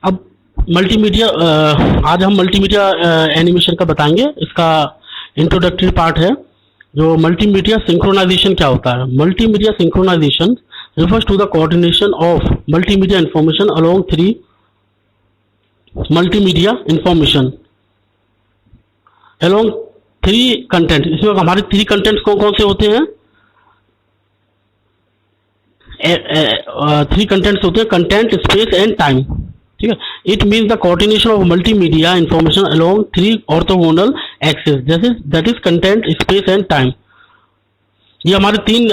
अब मल्टीमीडिया, आज हम मल्टीमीडिया एनिमेशन का बताएंगे। इसका इंट्रोडक्टरी पार्ट है जो मल्टीमीडिया सिंक्रोनाइजेशन क्या होता है। Multimedia synchronisation refers to the coordination of multimedia information along three multimedia information along three content। इसमें हमारे थ्री कंटेंट्स कौन कौन से होते हैं? थ्री कंटेंट्स होते हैं, कंटेंट, स्पेस एंड टाइम। ठीक है, it means the coordination of multimedia information along three orthogonal axis, that is content, space and time. ये हमारे तीन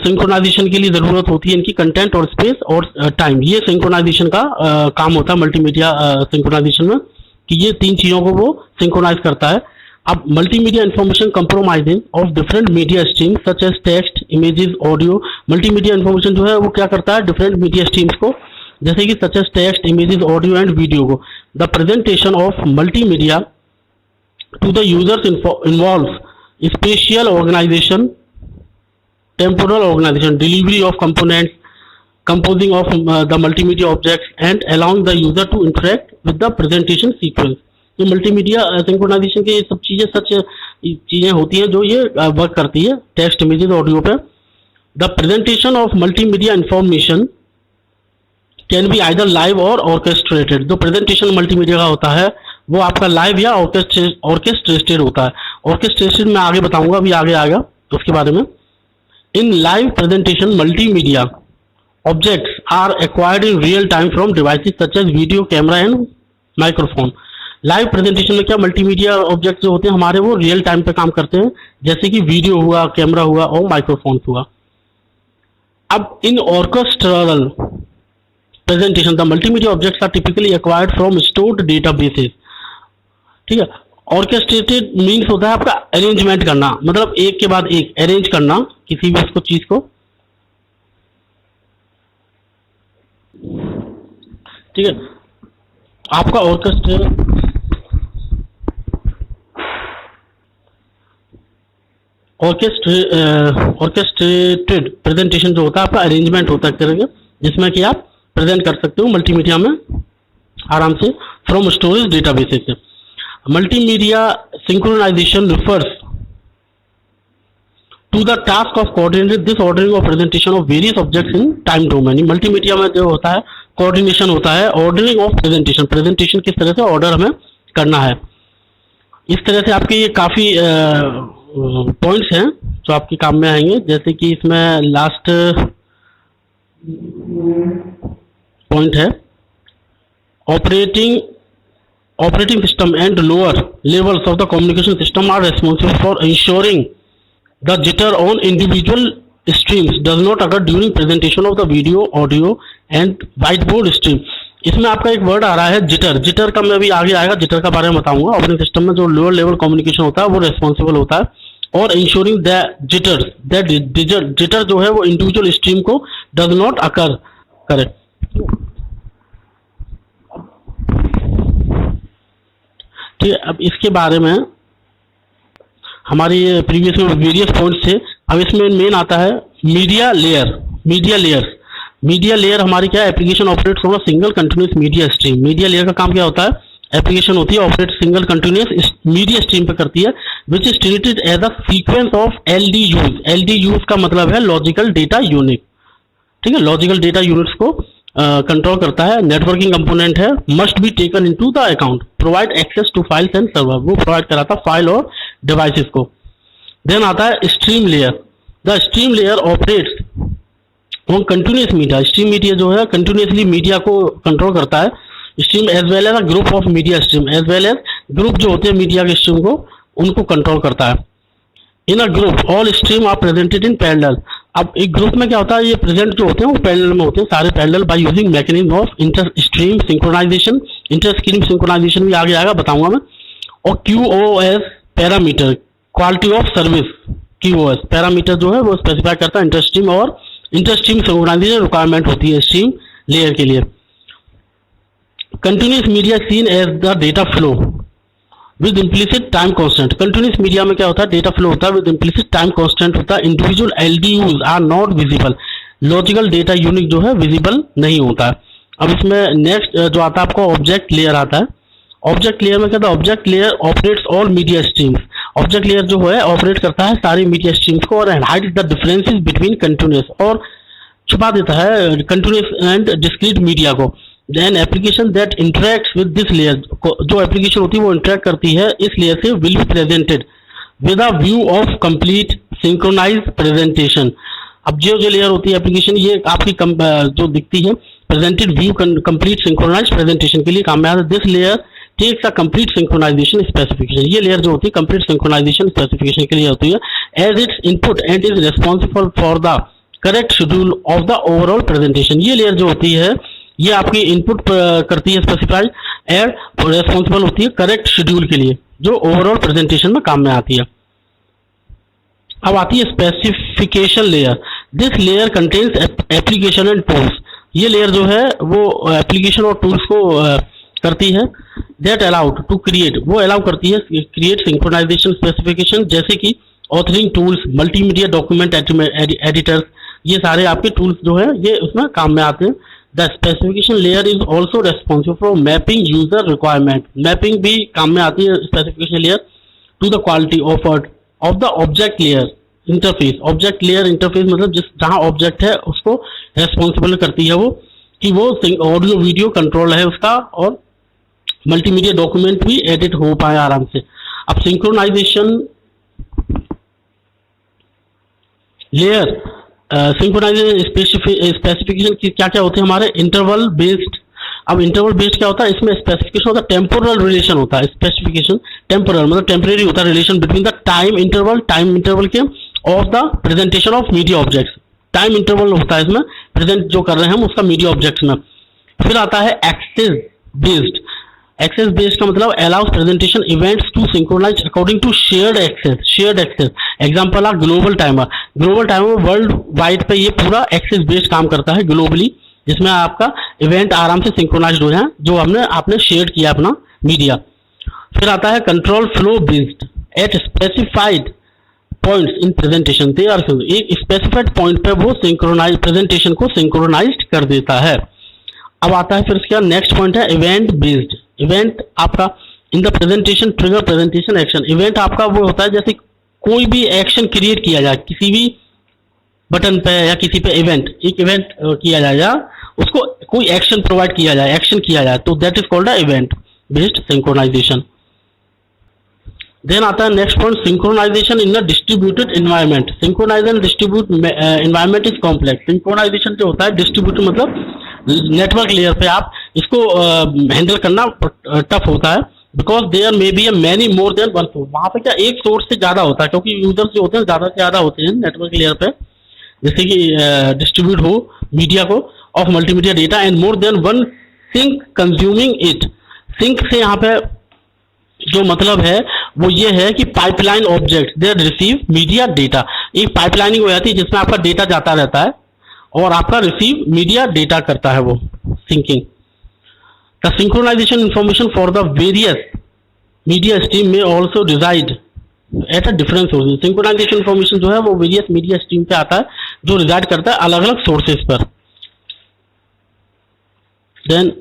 सिंक्रोनाइजेशन के लिए ज़रूरत होती है इनकी, कंटेंट और स्पेस और टाइम। ये सिंक्रोनाइजेशन का काम होता है मल्टीमीडिया सिंक्रोनाइजेशन में, कि ये तीन चीज़ों को वो सिंक्रोनाइज करता है। अब multimedia information compromising of different media stream such as text, images, audio. Multimedia information जो है वो क्या करता है? डिफरेंट मीडिया स्ट्रीम्स को, जैसे कि such as text, images, audio and video को। The presentation of multimedia to the users involves spatial organisation, temporal organization, delivery of components, composing of the multimedia objects and allowing the user to interact with the presentation sequence। ये multimedia synchronisation के सब चीज़ें सच चीज़ें होती हैं जो ये work करती है टेक्स्ट, इमेजेस, ऑडियो पे। The presentation of multimedia information can be either live और ऑर्केस्ट्रेटेड। जो प्रेजेंटेशन मल्टीमीडिया का होता है वो आपका लाइव या ऑर्केस्ट्रेटेड होता है। ऑर्केस्ट्रेशन मैं आगे बताऊंगा, अभी आगे आएगा उसके बारे में। In live presentation, multimedia objects are acquired in real time from devices such as video, camera and microphone। Live presentation में क्या मल्टीमीडिया ऑब्जेक्ट्स जो होते हैं हमारे वो रियल टाइम पे काम करते हैं, जैसे कि वीडियो हुआ, कैमरा हुआ और माइक्रोफोन हुआ। अब in orchestral presentation the multimedia objects are typically acquired from stored databases. ठीक है, ऑर्केस्ट्रेटेड मीन्स होता है आपका अरेंजमेंट करना, मतलब एक के बाद एक अरेंज करना किसी भी उसको चीज को। ठीक है, आपका ऑर्केस्ट्रेटेड प्रेजेंटेशन जो होता है आपका अरेंजमेंट होता है जिसमें कि आप प्रेजेंट कर सकते हो मल्टीमीडिया में आराम से फ्रॉम स्टोरेज डेटाबेसेस से। Multimedia synchronization refers to the task of coordinating this ordering of presentation of various objects in time domain। Multimedia में जो होता है कोऑर्डिनेशन होता है, ऑर्डरिंग ऑफ प्रेजेंटेशन, प्रेजेंटेशन किस तरह से ऑर्डर हमें करना है। इस तरह से आपके ये काफ़ी पॉइंट्स हैं जो आपके काम में आएंगे, जैसे कि इसमें लास्ट पॉइंट है Operating system and lower levels of the communication system are responsible for ensuring the jitter on individual streams does not occur during presentation of the video, audio and whiteboard stream। इसमें आपका एक word आ रहा है jitter. Jitter का मैं अभी आगे आएगा, जिटर का बारे में बताऊंगा। ऑपरेटिंग सिस्टम में जो लोअर लेवल कम्युनिकेशन होता है वो रेस्पॉन्सिबल होता है और इंश्योरिंग जिटर जो है वो इंडिविजुअल स्ट्रीम को डज नॉट अकर करे। ठीक है, अब इसके बारे में हमारी प्रीवियस में वेरियस पॉइंट्स थे। अब इसमें मेन आता है मीडिया लेयर। मीडिया लेयर हमारी क्या है? Application operates on a single continuous media stream. Media layer का काम क्या होता है? एप्लीकेशन होती है operate single continuous media stream पे करती है, which is treated as a sequence of LDUs। LDUs का मतलब है लॉजिकल डेटा यूनिट। ठीक है, लॉजिकल डेटा यूनिट्स को कंट्रोल करता है। नेटवर्किंग कंपोनेंट है, must be taken into the account, provide access to files and server. वो प्रोवाइड कराता फाइल और डिवाइसेस को। देन आता है stream layer. The stream layer operates on continuous media. Stream media जो है कंटिन्यूअसली मीडिया को कंट्रोल करता है। Stream as well as a group of media stream, as well as group जो होते हैं मीडिया के स्ट्रीम को उनको कंट्रोल करता है। In a group all stream are presented in parallel. अब एक ग्रुप में क्या होता है, ये प्रेजेंट जो होते हैं वो पैरेलल में होते हैं, सारे parallel by using mechanism of inter stream synchronisation. Inter stream synchronisation भी आगे आएगा, बताऊंगा मैं। और QoS parameter, quality of service. QoS parameter जो है वो स्पेसिफाई करता है इंटर स्ट्रीम और इंटर स्ट्रीम सिंक्रोनाइजेशन रिक्वायरमेंट होती है स्ट्रीम लेयर के लिए। Continuous media seen as the data flow with implicit time constant. Continuous media में क्या होता है? डेटा फ्लो होता है विद इम्प्लिसिट टाइम कांस्टेंट होता है। Individual LDUs are not visible. Logical data unit जो है विजिबल नहीं होता है। अब इसमें नेक्स्ट जो आता है आपको ऑब्जेक्ट लेयर आता है। ऑब्जेक्ट लेयर में क्या था, object layer operates all media streams. Object layer जो है ऑपरेट करता है सारी मीडिया स्ट्रीम्स को और hides the differences between continuous, और छुपा देता है कंटिन्यूअस एंड डिस्क्रीट मीडिया को। Then application that interacts with this layer, जो एप्लीकेशन होती है वो इंटरेक्ट करती है इस लेयर से, will be presented with a view of complete synchronised presentation. अब जो लेयर होती है एप्लीकेशन, ये आपकी जो दिखती है presented view complete synchronised presentation के लिए काम में आता है। This layer takes a complete synchronisation specification. ये लेयर जो होती है कंप्लीट सिंक्रोनाइजेशन स्पेसिफिकेशन के लिए होती है, as its input and is responsible for the correct schedule of the overall presentation. ये लेयर जो होती है ये आपकी इनपुट करती है स्पेसिफाई एंड रिस्पॉन्सिबल होती है करेक्ट शेड्यूल के लिए, जो ओवरऑल प्रेजेंटेशन में काम में आती है। अब आती है specification layer. This layer contains application and tools. ये लेयर जो है वो एप्लीकेशन और टूल्स को करती है। दैट अलाउड टू क्रिएट, वो अलाउ करती है क्रिएट सिंक्रोनाइजेशन स्पेसिफिकेशन, जैसे कि authoring tools, multimedia document editors, ये सारे आपके टूल्स जो है ये उसमें काम में आते हैं। The specification layer is also responsible for mapping user requirement. Mapping भी काम में आती है specification layer to the quality of the object layer interface. Object layer interface मतलब जिस जहां ऑब्जेक्ट है उसको रेस्पॉन्सिबल करती है वो, कि वो ऑडियो वीडियो कंट्रोल है उसका, और मल्टीमीडिया डॉक्यूमेंट भी एडिट हो पाए आराम से। अब सिंक्रोनाइजेशन लेयर सिंक्रोनाइजेशन स्पेसिफिकेशन की क्या क्या होते हैं हमारे, इंटरवल बेस्ड। अब इंटरवल बेस्ड क्या होता है, इसमें स्पेसिफिकेशन होता है टेम्पोरल रिलेशन होता है। स्पेसिफिकेशन टेम्पोरल मतलब टेम्परेरी होता है relation between the time interval के of the presentation of media objects. Time interval होता है इसमें प्रेजेंट जो कर रहे हैं हम उसका मीडिया ऑब्जेक्ट्स में। फिर आता है एक्सेस बेस्ड। एक्सेस बेस्ड का मतलब allows presentation events to synchronise according to shared access. Example are global timer. Global timer world wide पे ये पूरा एक्सेस बेस्ड काम करता है ग्लोबली, जिसमें आपका इवेंट आराम से सिंक्रोनाइज हो जाए जो आपने शेयर किया अपना मीडिया। फिर आता है control flow based. At specified points in presentation they are, एक स्पेसिफाइड पॉइंट पे वो सिंक्रोनाइज प्रेजेंटेशन को सिंक्रोनाइज कर देता है। अब आता है फिर इसका नेक्स्ट पॉइंट है इवेंट बेस्ड। इवेंट आपका इन the presentation trigger presentation action. Event आपका वो होता है जैसे कोई भी एक्शन क्रिएट किया जाए किसी भी बटन पे या किसी पे एक इवेंट किया जाए, उसको कोई एक्शन प्रोवाइड किया जाए, एक्शन किया जाए, तो that is called a event based synchronisation. Then आता है next point synchronisation in the distributed environment. Synchronisation distribute environment is complex. Synchronisation जो होता है डिस्ट्रीब्यूटेड मतलब नेटवर्क लेयर पे आप इसको हैंडल करना टफ होता है, because there may be many more than one source. वहां पे क्या एक सोर्स से ज्यादा होता है, क्योंकि यूजर्स जो होते हैं ज्यादा से ज्यादा होते हैं नेटवर्क लेयर पे, जैसे कि डिस्ट्रीब्यूट हो मीडिया को of multimedia data and more than one sink consuming it. Sink से यहाँ पे जो मतलब है वो ये है कि pipeline object they receive media data. एक पाइपलाइनिंग हो जाती है जिसमें आपका डेटा जाता रहता है और आपका रिसीव मीडिया डेटा करता है वो syncing. The synchronisation information for the various media stream में also reside at a different sources. Synchronisation information जो है वो वेरियस मीडिया स्ट्रीम पे आता है जो रिजाइड करता है अलग अलग सोर्सेज पर। देन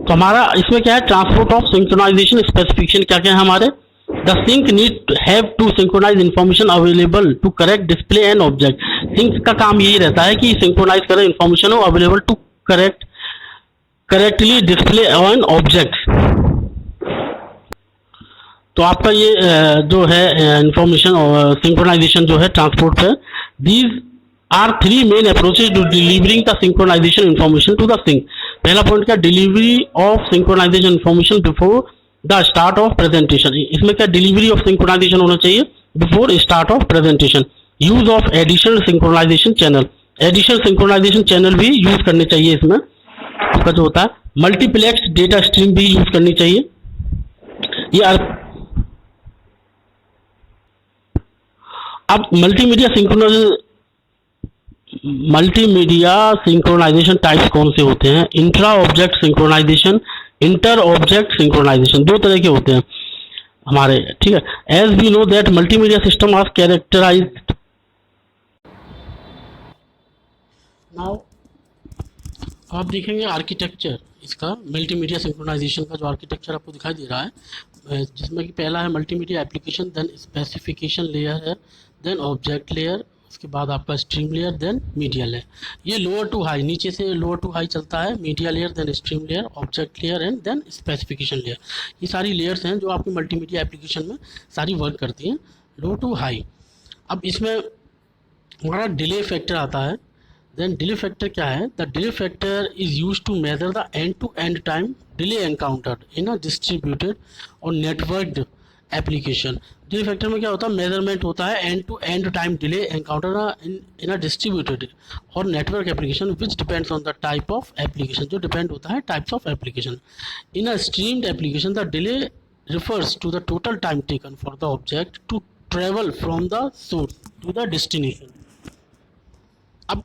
तो हमारा इसमें क्या है, ट्रांसपोर्ट ऑफ सिंक्रोनाइजेशन स्पेसिफिकेशन क्या क्या है हमारे। The sink need have to synchronise information available to correct display and object. Sink का काम यही रहता है कि सिंक्रोनाइज करें इन्फॉर्मेशन हो available to correctly display on object. तो आपका ये जो है इंफॉर्मेशन और सिंक्रोनाइजेशन जो है ट्रांसपोर्ट पे, these are three main approaches to delivering the synchronisation information to the sink. पहला पॉइंट क्या, delivery of synchronisation information before the start of presentation. इसमें क्या डिलीवरी ऑफ सिंक्रोनाइजेशन होना चाहिए before start of presentation. Use of additional synchronisation channel. Additional synchronisation channel भी use करने चाहिए इसमें। आपका जो होता है मल्टीप्लेक्स डेटा स्ट्रीम भी यूज करनी चाहिए। ये अब मल्टीमीडिया सिंक्रोनाइजेशन टाइप्स कौन से होते हैं। Intra object synchronisation, inter object synchronisation, दो तरह के होते हैं हमारे, ठीक है। As we know that multimedia system are characterised now आप देखेंगे आर्किटेक्चर इसका मल्टीमीडिया सिंक्रोनाइजेशन का जो आर्किटेक्चर आपको दिखाई दे रहा है, जिसमें कि पहला है multimedia application, then specification layer है, देन ऑब्जेक्ट लेयर, उसके बाद आपका stream layer, then media layer. ये लोअर टू हाई, नीचे से लोअर टू हाई चलता है, media layer, then stream layer, object layer and then specification layer. ये सारी लेयर्स हैं जो आपकी मल्टीमीडिया एप्लीकेशन में सारी वर्क करती हैं, लो टू हाई। अब इसमें हमारा डिले फैक्टर आता है। देन डिले फैक्टर क्या है? The delay factor is use to measure the end to end time delay encountered in a distributed और नेटवर्क्ड एप्लीकेशन। डिले फैक्टर में क्या होता है? मेजरमेंट होता है end to end time delay encounter in a distributed और network application which depends on the type of application, जो depend होता है types of application. In a streamed application the delay refers to the total time taken for the object to travel from the source to the destination। अब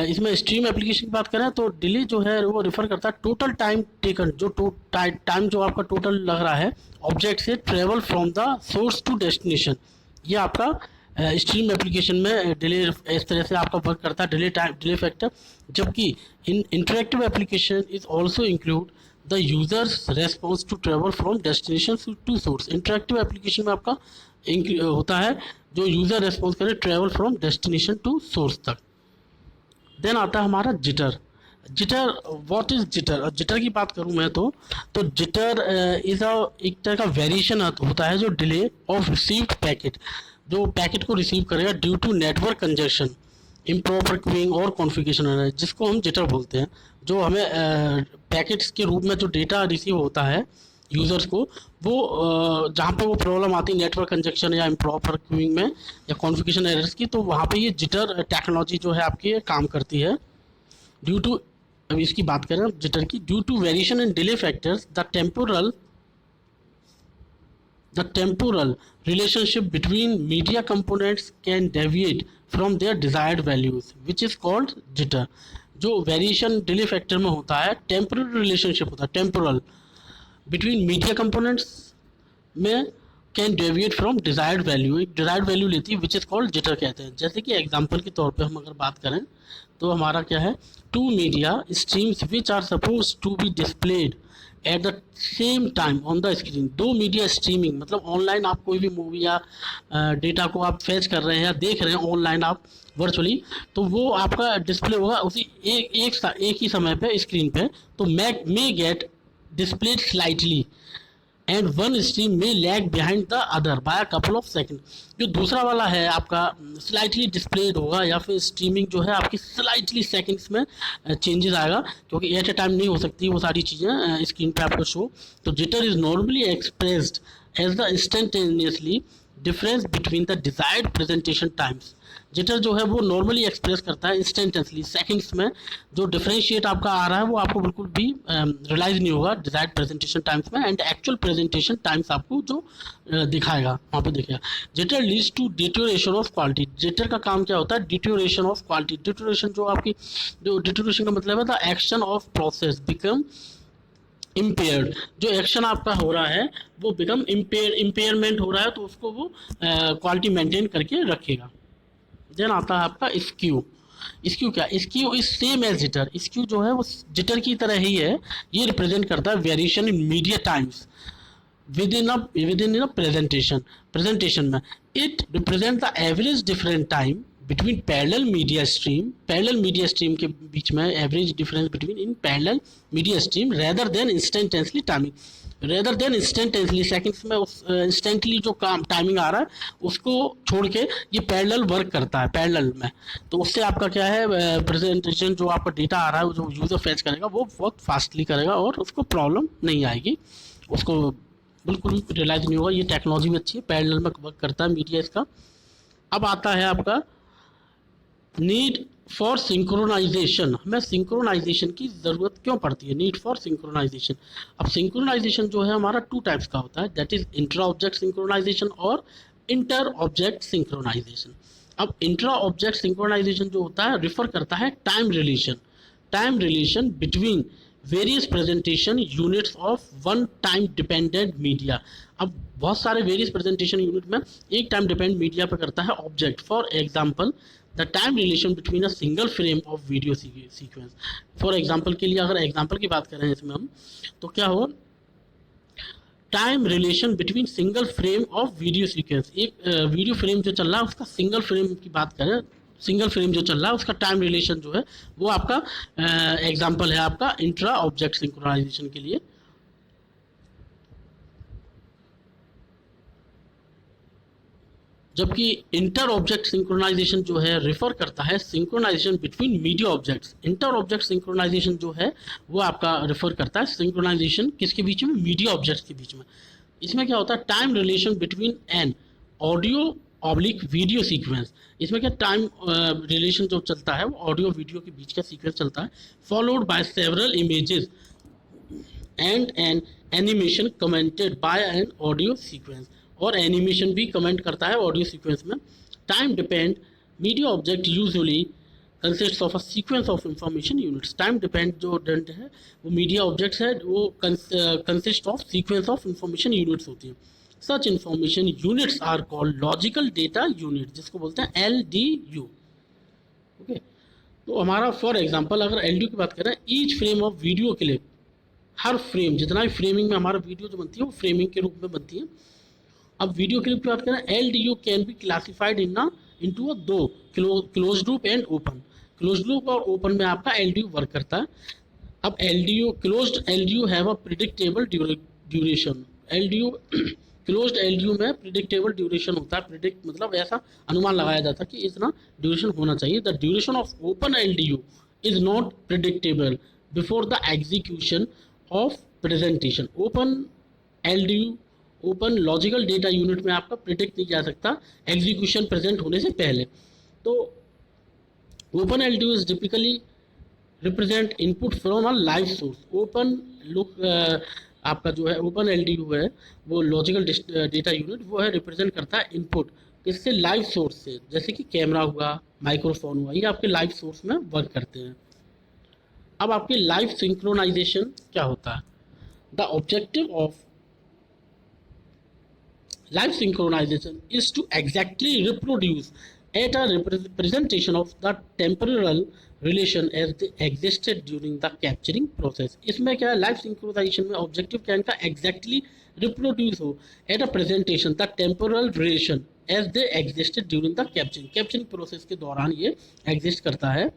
इसमें stream application की बात करें तो delay जो है वो रिफर करता है टोटल टाइम टेकन, जो टाइम जो आपका टोटल लग रहा है ऑब्जेक्ट से travel from the source to destination. ये आपका स्ट्रीम एप्लीकेशन में डिले इस तरह से आपका वर्क करता है, डिले फैक्टर। जबकि in interactive application is also include the users response to travel from destination to source. Interactive application में आपका होता है जो यूजर रेस्पॉन्स करे travel from destination to source तक। देन आता है हमारा jitter. Jitter, what is jitter? Jitter की बात करूं मैं तो जिटर इज एक तरह का वेरिएशन होता है जो डिले ऑफ रिसीव्ड पैकेट, जो पैकेट को रिसीव करेगा due to network congestion, improper queuing और कॉन्फ़िगरेशन, जिसको हम जिटर बोलते हैं। जो हमें पैकेट्स के रूप में जो डेटा रिसीव होता है यूज़र्स को, वो जहाँ पे वो प्रॉब्लम आती है नेटवर्क कंजेशन या इम्प्रॉपर क्यूइंग में या कॉन्फ़िगरेशन एरर्स की, तो वहाँ पे ये जिटर टेक्नोलॉजी जो है आपकी काम करती है। ड्यू टू, अब इसकी बात करें जिटर की, due to variation in delay factors the temporal relationship between media components can deviate from their desired values which is called jitter। जो वेरिएशन डिले फैक्टर में होता है, टेम्पोरल रिलेशनशिप होता है, टेम्पोरल बिटवीन मीडिया कंपोनेंट्स में can deviate from desired value, एक desired value लेती है विच इज कॉल्ड जिटर कहते हैं। जैसे कि एग्जांपल के तौर पे हम अगर बात करें तो हमारा क्या है, two media streams which are suppose to be displayed at the same time on the screen. दो मीडिया स्ट्रीमिंग मतलब ऑनलाइन आप कोई भी मूवी या डेटा को आप फेच कर रहे हैं या देख रहे हैं ऑनलाइन आप वर्चुअली, तो वो आपका डिस्प्ले होगा उसी एक ही समय पे स्क्रीन पे, तो मे gate displayed slightly and one stream may lag behind the other by a couple of seconds। जो दूसरा वाला है आपका slightly displayed होगा या फिर streaming जो है आपकी slightly seconds में changes आएगा, क्योंकि at a time नहीं हो सकती वो सारी चीज़ें स्क्रीन पे आपको शो। तो jitter is normally expressed as the instantaneously difference between the desired presentation times। Jitter जो है वो नॉर्मली एक्सप्रेस करता है इंस्टेंटसली सेकंड्स में, जो डिफरेंशिएट आपका आ रहा है वो आपको बिल्कुल भी रियलाइज नहीं होगा डिजायर्ड प्रेजेंटेशन टाइम्स में, एंड एक्चुअल प्रेजेंटेशन टाइम्स आपको जो दिखाएगा वहाँ पे दिखेगा। Jitter leads to deterioration of quality. Jitter का काम क्या होता है? Deterioration of quality. डिटोरेशन जो आपकी, जो डिटोरेशन का मतलब है the action of process become impaired. जो एक्शन आपका हो रहा है वो बिकम इम्पेयरमेंट हो रहा है, तो उसको वो क्वालिटी मेंटेन करके रखेगा। देन आता है आपका स्क्यू। स्क्यू क्या? Skew is same as jitter. Skew जो है वो जिटर की तरह ही है, ये रिप्रेजेंट करता है variation in media times within presentation में। It represent the average different time between parallel media stream के बीच में average difference between in parallel media stream rather than instantaneously timing. Rather than instantaneously seconds में उस instantly जो काम timing आ रहा है उसको छोड़ के ये पैरेलल वर्क करता है पैरेलल में, तो उससे आपका क्या है, प्रेजेंटेशन जो आपका डेटा आ रहा है जो यूज़र फेच करेगा वो बहुत फास्टली करेगा और उसको प्रॉब्लम नहीं आएगी, उसको बिल्कुल भी रियलाइज नहीं होगा। ये टेक्नोलॉजी भी अच्छी है, पैरेलल में वर्क करता है मीडिया इसका। अब आता है आपका नीड फॉर सिंक्रोनाइजेशन। हमें सिंक्रोनाइजेशन की ज़रूरत क्यों पड़ती है? Need for synchronisation. अब सिंक्रोनाइजेशन जो है हमारा टू टाइप्स का होता है, that is intra object synchronisation और इंटर ऑब्जेक्ट सिंक्रोनाइजेशन। अब इंट्रा ऑब्जेक्ट सिंक्रोनाइजेशन जो होता है रिफर करता है time relation between various presentation units of one time dependent media. अब बहुत सारे वेरियस प्रेजेंटेशन यूनिट में एक टाइम डिपेंडेंट मीडिया पर करता है object. For example the time relation between a single frame of video sequence. For example के लिए अगर एग्जाम्पल की बात करें इसमें हम, तो क्या हो, time relation between single frame of video sequence. एक वीडियो फ्रेम जो चल रहा है उसका सिंगल फ्रेम की बात करें, सिंगल फ्रेम जो चल रहा है उसका टाइम रिलेशन जो है वो आपका एग्जाम्पल है आपका इंट्रा ऑब्जेक्ट सिंक्रोनाइजेशन के लिए। जबकि इंटर ऑब्जेक्ट सिंक्रोनाइजेशन जो है रेफर करता है synchronisation between media objects. Inter object synchronisation जो है वो आपका रेफर करता है सिंक्रोनाइजेशन किसके बीच में, मीडिया ऑब्जेक्ट्स के बीच में। इसमें क्या होता है, time relation between an audio oblique video sequence. इसमें क्या टाइम रिलेशन जो चलता है वो ऑडियो वीडियो के बीच का सीक्वेंस चलता है, followed by several images and an animation commented by an audio sequence. और एनिमेशन भी कमेंट करता है ऑडियो सीक्वेंस में। Time depend media object usually consist of a sequence of information units. Time depend जो डेंट है वो मीडिया ऑब्जेक्ट्स है, वो consist of sequence of information units होती है। Such information units are called logical data unit, जिसको बोलते हैं LDU। ओके, तो हमारा फॉर एग्जांपल अगर LDU की बात करें, each frame of video clip, her frame जितना भी फ्रेमिंग में हमारा वीडियो जो बनती है वो फ्रेमिंग के रूप में बनती है। अब वीडियो क्लिप की बात करें, LDU can be classified into दो, close loop and open. Close loop और ओपन में आपका LDU वर्क करता है। अब LDU closed LDU have a predictable duration. LDU closed LDU में प्रिडिक्टेबल ड्यूरेशन होता है। प्रिडिक्ट मतलब ऐसा अनुमान लगाया जाता है कि इतना ड्यूरेशन होना चाहिए। The duration of open LDU is not predictable before the execution of presentation. Open LDU, open logical data unit में आपका प्रिडिक्ट नहीं जा सकता एग्जीक्यूशन प्रेजेंट होने से पहले। तो open LDU is typically represent input from a live source. Open look आपका जो है ओपन LDU है वो लॉजिकल डेटा यूनिट वो है रिप्रेजेंट करता है इनपुट किससे, लाइव सोर्स से, जैसे कि कैमरा हुआ, माइक्रोफोन हुआ, ये आपके लाइव सोर्स में वर्क करते हैं। अब आपके लाइव सिंक्रोनाइजेशन क्या होता है, the objective of live synchronization is to exactly reproduce at a representation of the temporal relation as they existed during the capturing process। इसमें क्या है, लाइव सिंक्रोनाइजेशन में ऑब्जेक्टिव क्या इनका एग्जैक्टली रिप्रोड्यूस हो at a presentation the temporal relation as they existed during the capturing process के दौरान ये एग्जिस्ट करता है।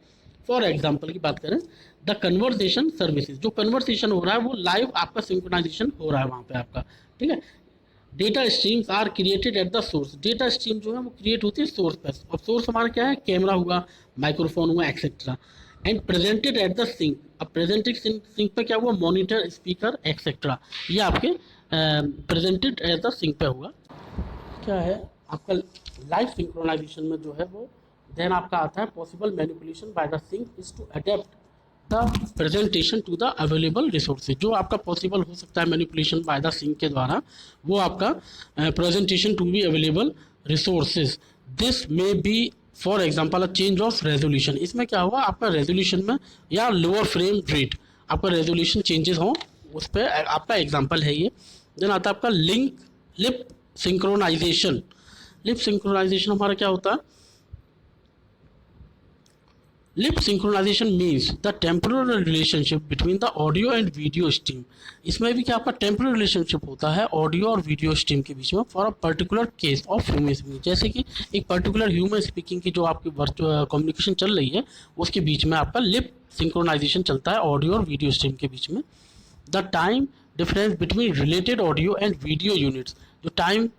फॉर एग्जाम्पल की बात करें, द कन्वर्सेशन सर्विसेज, जो कन्वर्सेशन हो रहा है वो लाइव आपका सिंक्रोनाइजेशन हो रहा है वहाँ पे आपका, ठीक है। Data streams are created at the source, data stream जो है वो क्रिएट होती है सोर्स पर। अब सोर्स हमारा क्या है, कैमरा हुआ, माइक्रोफोन हुआ, etcetera, and presented at the sink. अब प्रेजेंटेड सिंक पे क्या हुआ, मॉनिटर, स्पीकर, एक्सेट्रा, ये आपके प्रेजेंटेड एट द सिंक पे हुआ। क्या है आपका लाइव सिंक्रोनाइजेशन में जो है वो देन आपका आता है possible manipulation by the sink is to adapt the presentation to the available resources. जो आपका पॉसिबल हो सकता है मैनिपुलेशन बाय द सिंक के द्वारा, वो आपका presentation to be available resources. This may be for example a change of resolution. इसमें क्या हुआ, आपका रेजोल्यूशन में या लोअर फ्रेम रेट आपका रेजोल्यूशन चेंजेस हो, उस पर आपका एग्जाम्पल है ये। देन आता है आपका लिप सिंक्रोनाइजेशन। लिप सिंक्रोनाइजेशन हमारा क्या होता है, lip synchronisation means the temporal relationship between the audio and video stream. इसमें भी क्या आपका टेम्पोरल रिलेशनशिप होता है ऑडियो और वीडियो स्ट्रीम के बीच में for a particular case of human speaking. जैसे कि एक पर्टिकुलर ह्यूमन स्पीकिंग की जो आपकी कम्युनिकेशन चल रही है उसके बीच में आपका लिप सिंक्रोनाइजेशन चलता है ऑडियो और वीडियो स्ट्रीम के बीच में। The time difference between related audio and video units, जो टाइम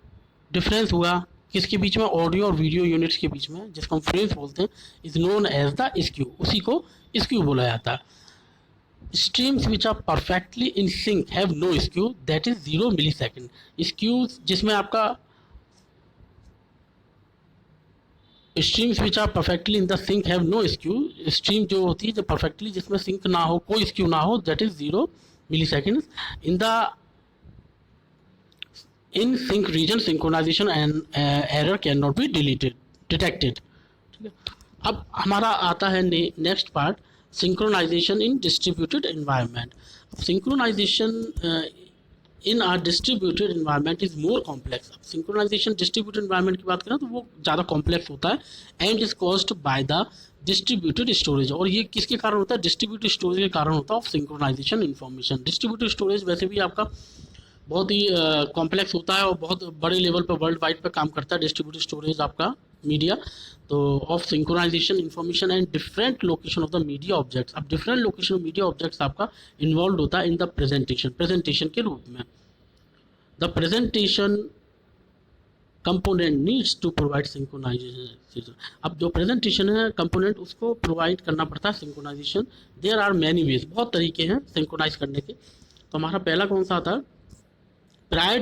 डिफरेंस हुआ किसके बीच में, ऑडियो और वीडियो यूनिट्स के बीच में, जिसको हम फ्रेम्स बोलते हैं, is known as the skew, उसी को स्क्यू बोला जाता है। Streams which are perfectly in sync have no skew that is 0 millisecond. Skew जिसमें आपका streams which are perfectly in the sync have no skew, stream जो होती है जो परफेक्टली जिसमें सिंक ना हो, कोई स्क्यू ना हो, that is 0 millisecond. In the in sync region synchronisation and error cannot be detected. ठीक है, अब हमारा आता है next part, synchronisation in distributed environment. Synchronisation in our distributed environment is more complex. अब सिंक्रोनाइजेशन डिस्ट्रीब्यूटेड इन्वायरमेंट की बात करें तो वो ज़्यादा कॉम्प्लेक्स होता है and is caused by the distributed storage. और ये किसके कारण होता है? डिस्ट्रीब्यूटेड स्टोरेज के कारण होता है of synchronisation information. Distributed storage वैसे भी आपका बहुत ही कॉम्प्लेक्स होता है और बहुत बड़े लेवल पर वर्ल्ड वाइड पर काम करता है डिस्ट्रीब्यूटेड स्टोरेज आपका मीडिया। तो of synchronisation information and different location of the media objects. अब different location of media objects आपका इन्वॉल्व होता है इन द प्रेजेंटेशन के रूप में। The presentation component needs to provide synchronisation. अब जो प्रेजेंटेशन है कंपोनेंट उसको प्रोवाइड करना पड़ता है synchronisation. There are many ways, बहुत तरीके हैं सिंक्रोनाइज करने के। तो हमारा पहला कौन सा आता है? Prior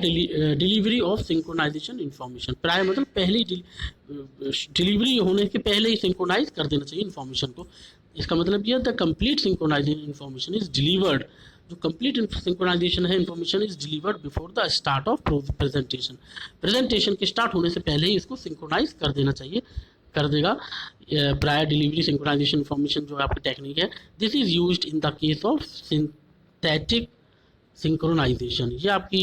delivery of synchronisation information. Prior मतलब पहली डिलीवरी होने के पहले ही सिंक्रोनाइज कर देना चाहिए इन्फॉर्मेशन को। इसका मतलब यह the complete synchronisation information is delivered. जो कंप्लीट सिंक्रोनाइजेशन है information is delivered before the start of presentation. Presentation के स्टार्ट होने से पहले ही इसको सिंक्रोनाइज कर देना चाहिए, कर देगा। प्रायर डिलीवरी सिंक्रोनाइजेशन इन्फॉर्मेशन जो आपकी टेक्निक है, this is used in the case of synthetic synchronisation. ये आपकी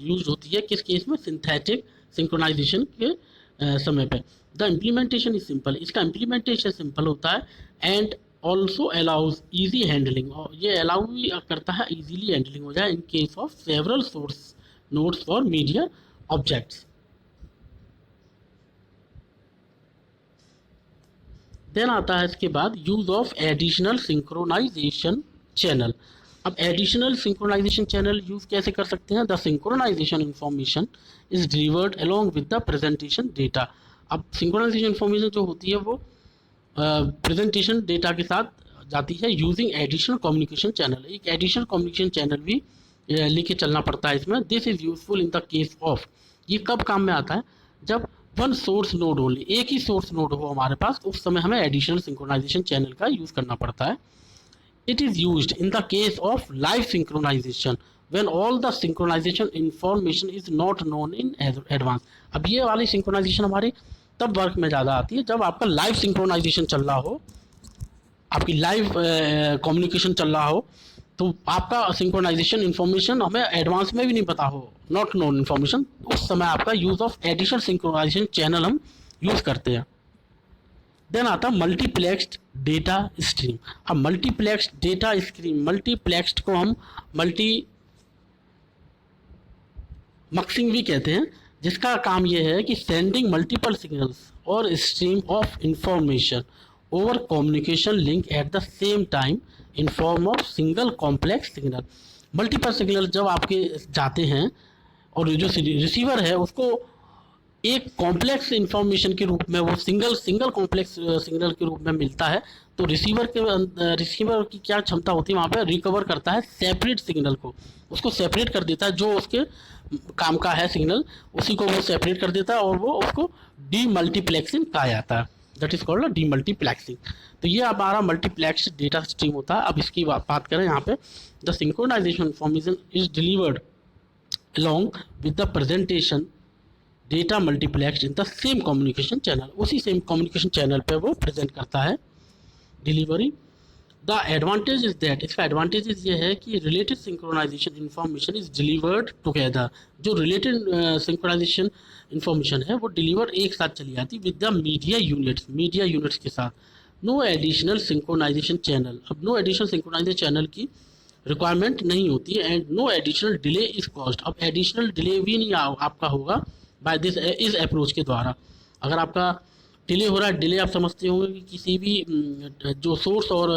यूज होती है किस केस में? सिंथेटिक सिंक्रोनाइजेशन के समय पे। The implementation is simple. इसका इम्प्लीमेंटेशन सिंपल होता है and also allows easy handling. और ये अलाउ भी करता है ईजीली हैंडलिंग हो जाए in case of several source notes for media objects. Then आता है इसके बाद use of additional synchronisation channel. अब एडिशनल सिंक्रोनाइजेशन चैनल यूज कैसे कर सकते हैं? The synchronisation information is delivered along with the presentation data. अब सिंक्रोनाइजेशन इन्फॉर्मेशन जो होती है वो प्रेजेंटेशन डेटा के साथ जाती है यूजिंग एडिशनल कम्युनिकेशन चैनल। एक एडिशनल कम्युनिकेशन चैनल भी लेके चलना पड़ता है इसमें। This is useful in the case of, ये कब काम में आता है? जब वन सोर्स नोड ओनली, एक ही सोर्स नोड हो हमारे पास, उस समय हमें एडिशनल सिंक्रोनाइजेशन चैनल का यूज करना पड़ता है। It is used in the case of live synchronization when all the synchronization information is not known in advance। अब ये वाली सिंक्रोनाइजेशन हमारी तब वर्क में ज़्यादा आती है जब आपका लाइव सिंक्रोनाइजेशन चल रहा हो, आपकी लाइव कम्युनिकेशन चल रहा हो, तो आपका सिंक्रोनाइजेशन इन्फॉर्मेशन हमें एडवांस में भी नहीं पता हो, नॉट नोन इन्फॉर्मेशन। उस समय आपका use of additional synchronisation channel हम यूज़ करते हैं। देन आता मल्टीप्लेक्स्ड डेटा स्ट्रीम। अब मल्टीप्लेक्स्ड डेटा स्ट्रीम, मल्टीप्लेक्स्ड को हम मल्टी मक्सिंग भी कहते हैं, जिसका काम यह है कि सेंडिंग मल्टीपल सिग्नल्स और stream of information over communication link eight the same time in form of single complex signal. Multiple signal जब आपके जाते हैं और जो रिसीवर है उसको एक कॉम्प्लेक्स इंफॉर्मेशन के रूप में वो सिंगल कॉम्प्लेक्स सिग्नल के रूप में मिलता है, तो रिसीवर की क्या क्षमता होती है वहाँ पे? रिकवर करता है सेपरेट सिग्नल को, उसको सेपरेट कर देता है, जो उसके काम का है सिग्नल उसी को वो सेपरेट कर देता है और वो उसको डीमल्टीप्लेक्सिंग कहा जाता है। That is called demultiplexing. तो ये हमारा मल्टीप्लेक्स डेटा स्ट्रीम होता है। अब इसकी बात करें यहाँ पे, the synchronisation information is delivered along with the presentation data multiplexed in the same communication channel. उसी सेम कम्युनिकेशन चैनल पे वो प्रेजेंट करता है delivery. The advantage is that, इसका एडवांटेज ये है कि related synchronisation information is delivered together. जो रिलेटेड सिंक्रोनाइजेशन इन्फॉर्मेशन है वो डिलीवर एक साथ चली जाती विद द मीडिया यूनिट्स के साथ। No additional synchronisation channel. अब नो एडिशनल सिंक्रोनाइजेशन चैनल की रिक्वायरमेंट नहीं होती है and no additional delay is cost. अब एडिशनल डिले भी नहीं आपका होगा बाय दिस इस अप्रोच के द्वारा। अगर आपका डिले हो रहा है, डिले आप समझते होंगे कि किसी भी जो सोर्स और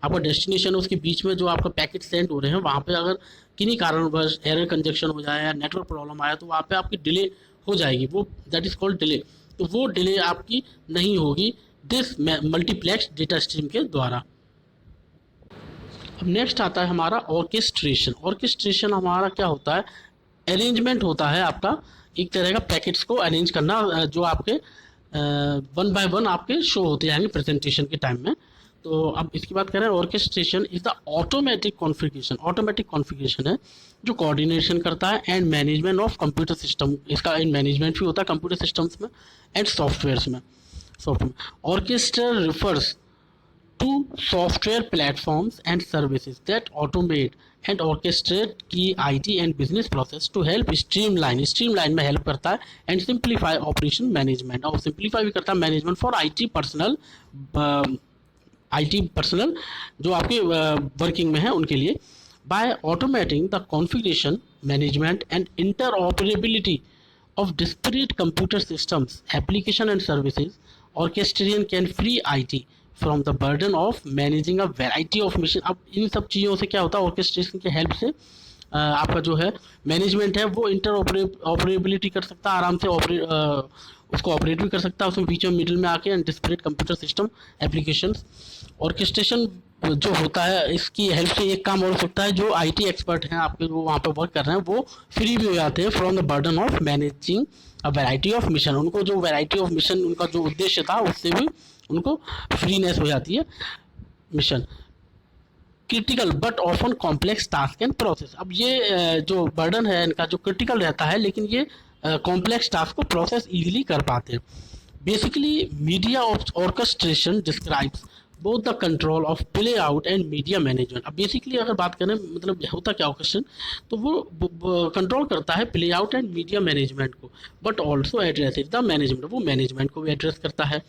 आपका डेस्टिनेशन है उसके बीच में जो आपका पैकेट सेंड हो रहे हैं वहाँ पे अगर किन्हीं कारणवश एरर कंजक्शन हो जाए या नेटवर्क प्रॉब्लम आया तो वहाँ पे आपकी डिले हो जाएगी, वो दैट इज कॉल्ड डिले। तो वो डिले आपकी नहीं होगी दिस मल्टीप्लेक्स डेटा स्ट्रीम के द्वारा। अब नेक्स्ट आता है हमारा ऑर्केस्ट्रेशन। ऑर्केस्ट्रेशन हमारा क्या होता है? अरेंजमेंट होता है आपका एक तरह का पैकेट्स को अरेंज करना, जो आपके वन बाय वन आपके शो होते जाएंगे प्रेजेंटेशन के टाइम में। तो अब इसकी बात करें, orchestration is the automatic configuration. Automatic configuration है जो कोऑर्डिनेशन करता है and management of computer system. इसका मैनेजमेंट भी होता है कंप्यूटर सिस्टम्स में एंड सॉफ्टवेयर्स में। Orchestra refers to software platforms and services that automate and orchestrate key IT and business process to help streamline में help करता है and simplify operation management, और simplify भी करता है management for IT पर्सनल जो आपके वर्किंग में है उनके लिए, by automating the configuration management and interoperability of disparate computer systems, application and services. Orchestrion can free IT from the burden of managing a variety of machine. अब इन सब चीज़ों से क्या होता है, ऑर्केस्ट्रेशन के हेल्प से आपका जो है मैनेजमेंट है वो ऑपरेबिलिटी कर सकता है, आराम से उसको ऑपरेट भी कर सकता है, उसमें बीच में मिडिल में आके and desperate computer system applications. Orchestration जो होता है इसकी हेल्प से एक काम और हो सकता है, जो आईटी एक्सपर्ट हैं आपके वो वहाँ पे वर्क कर रहे हैं वो फ्री भी हो जाते हैं from the burden of managing a variety of mission. उनको जो वैरायटी ऑफ मिशन उनका जो उद्देश्य था उससे भी उनको फ्रीनेस हो जाती है mission. Critical but often complex task and process. अब ये जो बर्डन है इनका जो क्रिटिकल रहता है, लेकिन ये कॉम्प्लेक्स टास्क को प्रोसेस इजीली कर पाते हैं। Basically media orchestration describes both the control of play out and media management. अब बेसिकली अगर बात करें मतलब होता क्या ऑर्केस्ट्रेशन, तो वो कंट्रोल करता है play out and media management को, but also address the management, वो मैनेजमेंट को भी एड्रेस करता है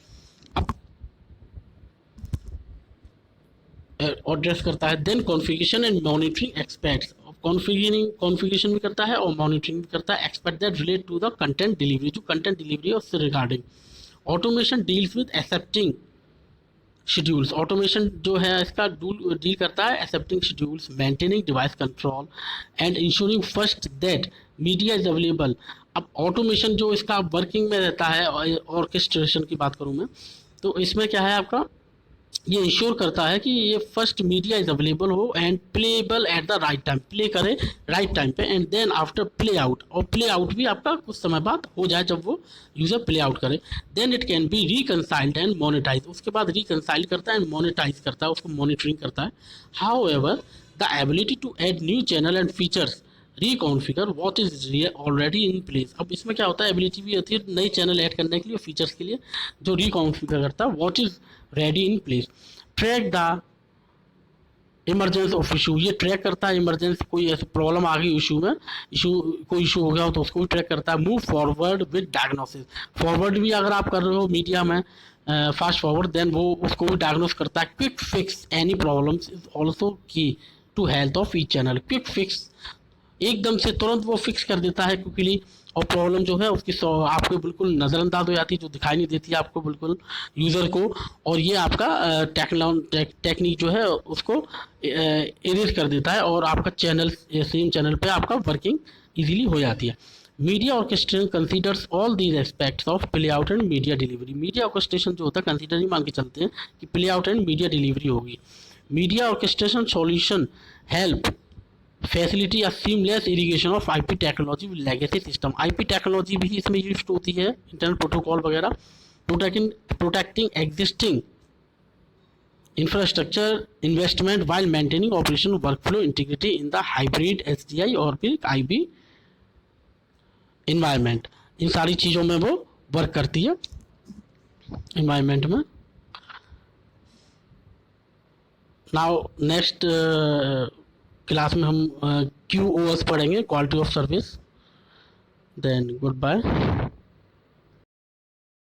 then configuration and monitoring aspects. Configuration भी करता है और मॉनिटरिंग भी करता है aspect that relate to the content delivery, जो कंटेंट डिलीवरी है उससे regarding. Automation deals with accepting schedules. Automation जो है इसका डील करता है accepting schedules, maintaining device control and ensuring first that media is available. अब ऑटोमेशन जो इसका वर्किंग में रहता है, ऑर्केस्ट्रेशन की बात करूँ मैं, तो इसमें क्या है आपका, ये इंश्योर करता है कि ये फर्स्ट मीडिया इज अवेलेबल हो and playable at the right time, play करे राइट टाइम पे, and then after play out, और प्ले आउट भी आपका कुछ समय बाद हो जाए जब वो यूजर प्ले आउट करे, then it can be reconciled and monetise. उसके बाद रिकनसाइल करता है एंड मोनेटाइज करता है, उसको मॉनिटरिंग करता है। However the ability to add new channel and features reconfigure what is already in place. अब इसमें क्या होता है, एबिलिटी भी होती है नई चैनल ऐड करने के लिए, फीचर्स के लिए जो रिकॉन्फिगर करता है what is ready in place. Track the emergency of issue, ये ट्रैक करता है इमरजेंसी, कोई ऐसी प्रॉब्लम आ गई इशू में, कोई इशू हो गया हो तो उसको भी ट्रैक करता है। Move forward with diagnosis, forward भी अगर आप कर रहे हो मीडिया में फास्ट फॉरवर्ड, देन वो उसको भी डायग्नोस करता है। Quick fix any problems is also key to health of each channel. Quick fix एकदम से तुरंत वो फिक्स कर देता है क्विकली, और प्रॉब्लम जो है उसकी आपको बिल्कुल नज़रअंदाज हो जाती है, जो दिखाई नहीं देती है आपको बिल्कुल यूज़र को, और ये आपका टेक्निक जो है उसको इरेज कर देता है, और आपका चैनल सेम चैनल पे आपका वर्किंग इजीली हो जाती है। Media orchestration considers all these aspects of play out and media delivery. Media orchestration जो होता है कंसीडर ही मान के चलते हैं कि play out and media delivery होगी। Media orchestration solution help facility a seamless irrigation of IP technology with legacy system. IP technology भी इसमें यूज होती है, इंटरनेट प्रोटोकॉल वगैरह, protecting existing infrastructure investment while maintaining operation workflow integrity in the hybrid SDI और फिर IB environment. इन सारी चीज़ों में वो वर्क करती है इन्वायरमेंट में। नाउ नेक्स्ट क्लास में हम QoS पढ़ेंगे, quality of service. Then good bye.